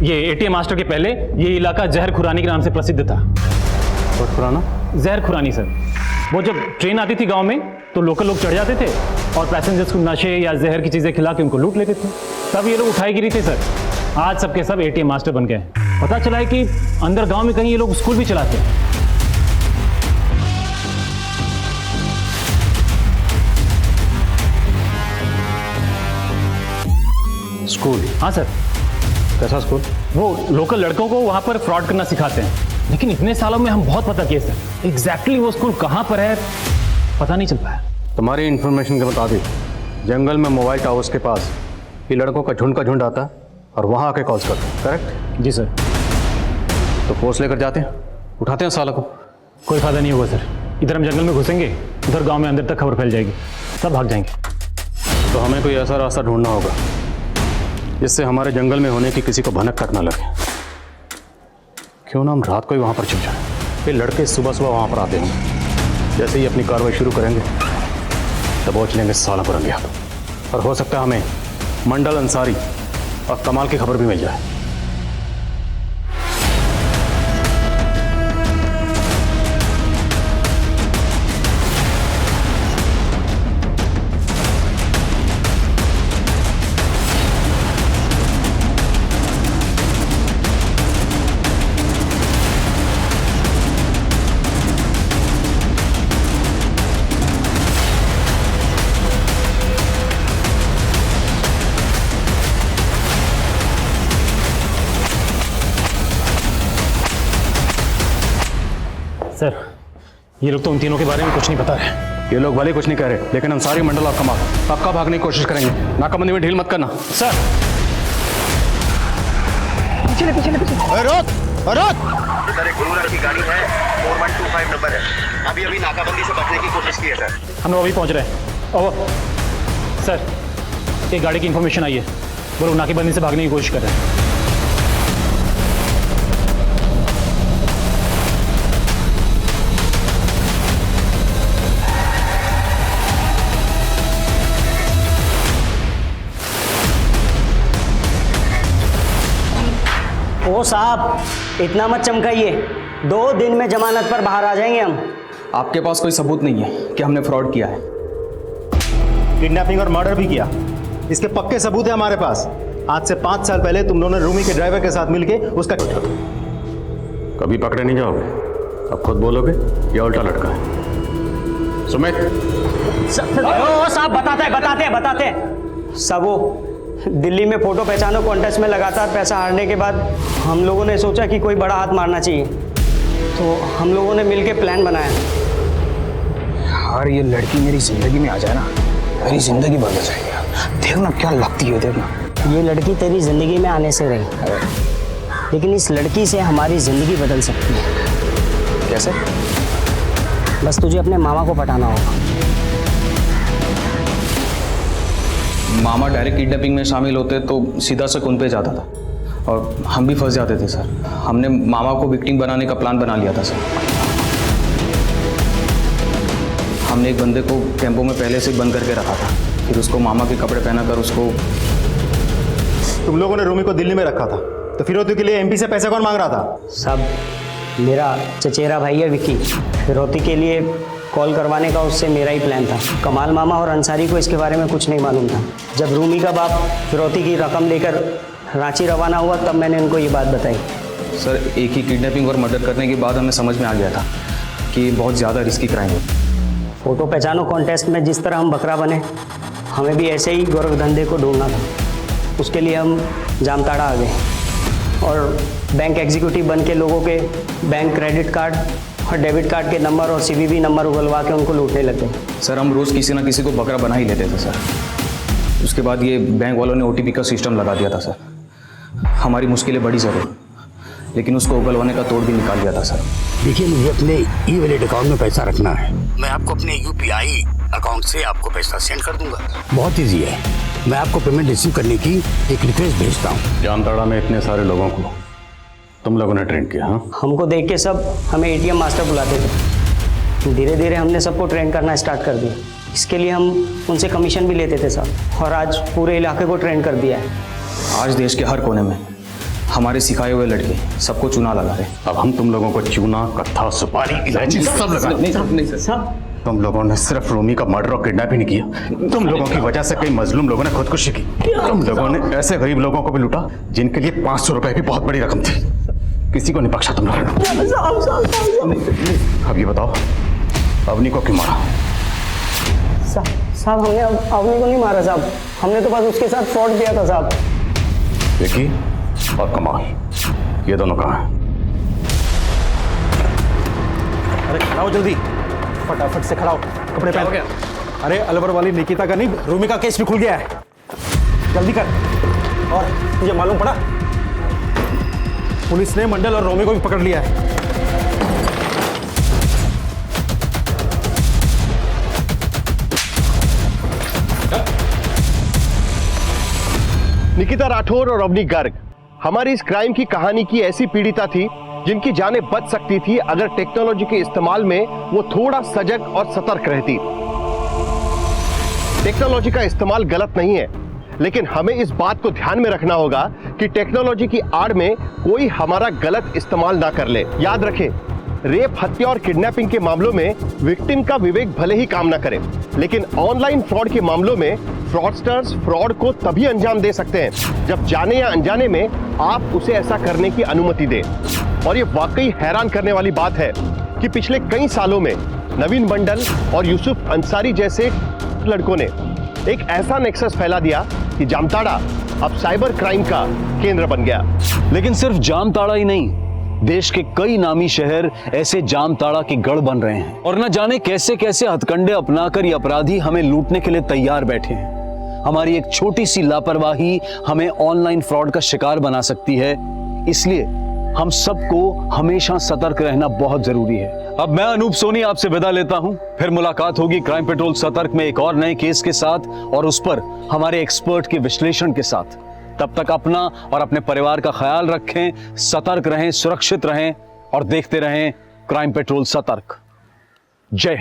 S22: ये एटीएम मास्टर के पहले ये इलाका जहर खुरानी के नाम से प्रसिद्ध था।
S5: बहुत पुराना?
S22: जहर खुरानी सर। वो जब ट्रेन आती थी गांव में तो लोकल लोग चढ़ जाते थे और पैसेंजर्स को नशे या जहर की चीजें खिला के उनको लूट लेते थे। तब ये लोग उठाई गिरी थे सर। आज सबके सब एटीएम मास्टर बन गए हैं। पता चला है कि अंदर गांव में कहीं ये लोग स्कूल भी चलाते हैं।
S5: स्कूल?
S22: हाँ सर।
S5: कैसा स्कूल?
S22: वो लोकल लड़कों को वहां पर फ्रॉड करना सिखाते हैं, लेकिन इतने सालों में हम बहुत पता किए सर, एग्जैक्टली वो स्कूल कहाँ पर है पता नहीं चल पाया।
S5: तुम्हारी इन्फॉर्मेशन के मुताबिक जंगल में मोबाइल टावर्स के पास ये लड़कों का झुंड आता है और वहाँ आके कॉल्स करते हैं, करेक्ट?
S22: जी सर।
S5: तो फोर्स लेकर जाते हैं, उठाते हैं साला को?
S22: कोई फायदा नहीं होगा सर। इधर हम जंगल में घुसेंगे, उधर गांव में अंदर तक खबर फैल जाएगी, सब भाग जाएंगे।
S5: तो हमें कोई ऐसा रास्ता ढूंढना होगा जिससे हमारे जंगल में होने की किसी को भनक तक ना लगे। क्यों ना हम रात को ही वहाँ पर छिप जाएं? ये लड़के सुबह सुबह वहाँ पर आते हैं, जैसे ही अपनी कार्रवाई शुरू करेंगे दबोच लेंगे साला को रंगे हाथ। और हो सकता है हमें मंडल, अंसारी और कमाल की खबर भी मिल जाए।
S22: सर ये लोग तो उन तीनों के बारे में कुछ नहीं बता रहे।
S5: ये लोग भले कुछ नहीं कह रहे, लेकिन अंसारी, मंडल और कमाल पक्का भागने की कोशिश करेंगे। नाकाबंदी में ढील मत करना।
S22: सर
S2: पीछे पीछे पीछे।
S3: रोक रोक। सर एक गुरुनगर की गाड़ी है, 4125 नंबर है। अभी अभी नाकाबंदी से बचने की कोशिश की है सर।
S22: हम लोग अभी पहुंच रहे हैं। ओ सर, एक गाड़ी की इंफॉर्मेशन आई है, वो लोग नाकेबंदी से भागने की कोशिश कर रहे हैं।
S4: ओ साहब इतना मत चमकाइए, 2 दिन में जमानत पर बाहर आ जाएंगे हम।
S7: आपके पास कोई सबूत नहीं है कि हमने फ्रॉड किया है?
S12: किडनैपिंग और मर्डर भी किया, इसके पक्के सबूत है हमारे पास। आज से 5 साल पहले तुम दोनों रूमी के ड्राइवर के साथ मिलके उसका
S5: कभी पकड़े नहीं जाओगे, अब खुद बोलोगे या उल्टा लटका है? सुमित
S4: साहब बताते सब वो दिल्ली में फोटो पहचानो कॉन्टेस्ट में लगातार पैसा हारने के बाद हम लोगों ने सोचा कि कोई बड़ा हाथ मारना चाहिए, तो हम लोगों ने मिलके प्लान बनाया।
S7: यार ये लड़की मेरी जिंदगी में आ जाए ना, मेरी जिंदगी बदल जाएगी। देखना क्या लगती है, देखना।
S4: ये लड़की तेरी जिंदगी में आने से रही, लेकिन इस लड़की से हमारी जिंदगी बदल सकती है।
S7: कैसे?
S4: बस तुझे अपने मामा को पटाना होगा।
S7: मामा डायरेक्ट किडनैपिंग में शामिल होते तो सीधा से उन पे जाता था और हम भी फंस जाते थे सर। हमने मामा को विक्टिम बनाने का प्लान बना लिया था सर। हमने एक बंदे को टेम्पो में पहले से बंद करके रखा था, फिर उसको मामा के कपड़े पहनाकर उसको।
S12: तुम लोगों ने रूमी को दिल्ली में रखा था, तो फिरौती के लिए एमपी से पैसा कौन मांग रहा था?
S4: सब मेरा चचेरा भाई है विक्की, फिरौती के लिए कॉल करवाने का उससे मेरा ही प्लान था। कमाल मामा और अंसारी को इसके बारे में कुछ नहीं मालूम था। जब रूमी का बाप फिरौती की रकम लेकर रांची रवाना हुआ तब मैंने इनको ये बात बताई।
S7: सर एक ही किडनैपिंग और मर्डर करने के बाद हमें समझ में आ गया था कि बहुत ज़्यादा रिस्की क्राइम है।
S4: फोटो पहचानो कॉन्टेस्ट में जिस तरह हम बकरा बने, हमें भी ऐसे ही गोरख धंधे को ढूंढना था। उसके लिए हम जामताड़ा आ गए और बैंक एग्जीक्यूटिव बन के लोगों के बैंक क्रेडिट कार्ड और डेबिट कार्ड के नंबर और CVV नंबर उगलवा के उनको लूटने लग गए।
S7: सर हम रोज़ किसी ना किसी को बकरा बना ही लेते थे सर। उसके बाद ये बैंक वालों ने OTP का सिस्टम लगा दिया था सर। हमारी मुश्किलें बड़ी ज़रूर, लेकिन उसको उगलवाने का तोड़ भी निकाल दिया था सर।
S16: देखिए मुझे अपने ई-वॉलेट अकाउंट में पैसा रखना है। मैं आपको अपने UPI अकाउंट से आपको पैसा सेंड कर दूंगा। बहुत ईजी है। मैं आपको पेमेंट रिसीव करने की एक रिक्वेस्ट भेजता हूँ।
S5: जामताड़ा में इतने सारे लोगों को तुम लोगों ने ट्रेन किया? हाँ,
S4: हमको देख के सब हमें ATM मास्टर बुलाते थे। धीरे धीरे हमने सबको ट्रेन करना स्टार्ट कर दिया। इसके लिए हम उनसे कमीशन भी लेते थे साहब, और आज पूरे इलाके को ट्रेन कर दिया है।
S7: आज देश के हर कोने में हमारे सिखाए हुए लड़के सबको चूना लगा रहे।
S5: अब हम तुम लोगों को चूना, कत्था, सुपारी, इलायची सब लगा।
S7: नहीं सर,
S5: तुम लोगों ने सिर्फ रूमी का मर्डर और किडनैप ही नहीं किया, तुम लोगों की वजह से कई मजलूम लोगों ने खुदकुशी की। तुम लोगों ने ऐसे गरीब लोगों को भी लूटा जिनके लिए 500 रुपए भी बहुत बड़ी रकम थी। किसी को नहीं बख्शा तुम लोगों ने। अब ये बताओ, अवनी को क्यों मारा?
S4: साहब हमने अवनी को नहीं मारा साहब, हमने तो बस उसके साथ फ्रॉड किया था साहब।
S5: विकी और कमाल, ये दोनों कहाँ हैं?
S19: अरे खड़ा हो जल्दी, फटाफट से खड़ा हो, कपड़े पहन। अरे अलवर वाली निकिता का नहीं, रूमी का केस भी खुल गया है, जल्दी कर। और तुझे मालूम पड़ा, पुलिस ने मंडल और रोमी को भी पकड़ लिया है।
S11: निकिता राठौर और अवनी गर्ग हमारी इस क्राइम की कहानी की ऐसी पीड़िता थी जिनकी जानें बच सकती थी अगर टेक्नोलॉजी के इस्तेमाल में वो थोड़ा सजग और सतर्क रहती। टेक्नोलॉजी का इस्तेमाल गलत नहीं है, लेकिन हमें इस बात को ध्यान में रखना होगा कि टेक्नोलॉजी की आड़ में कोई हमारा गलत इस्तेमाल ना कर ले। याद रखें, रेप, हत्या और किडनैपिंग के मामलों में विक्टिम का विवेक भले ही काम ना करे, लेकिन ऑनलाइन फ्रॉड के मामलों में फ्रॉडस्टर्स फ्रॉड को तभी अंजाम दे सकते हैं जब जाने या अनजाने में आप उसे ऐसा करने की अनुमति दें। और ये वाकई हैरान करने वाली बात है कि पिछले कई सालों में नवीन मंडल और यूसुफ अंसारी जैसे लड़कों ने एक ऐसा नेक्सस फैला दिया कि जामताड़ा अब साइबर क्राइम का केंद्र बन गया।
S1: लेकिन सिर्फ जामताड़ा ही नहीं, देश के कई नामी शहर ऐसे जामताड़ा के गढ़ बन रहे हैं, और न जाने कैसे कैसे हथकंडे अपनाकर ये अपराधी हमें लूटने के लिए तैयार बैठे हैं। हमारी एक छोटी सी लापरवाही हमें ऑनलाइन फ्रॉड का शिकार बना सकती है, इसलिए हम सबको हमेशा सतर्क रहना बहुत जरूरी है। अब मैं अनूप सोनी आपसे विदा लेता हूं, फिर मुलाकात होगी क्राइम पेट्रोल सतर्क में एक और नए केस के साथ और उस पर हमारे एक्सपर्ट के विश्लेषण के साथ। तब तक अपना और अपने परिवार का ख्याल रखें, सतर्क रहें, सुरक्षित रहें और देखते रहें क्राइम पेट्रोल सतर्क। जय हिंद।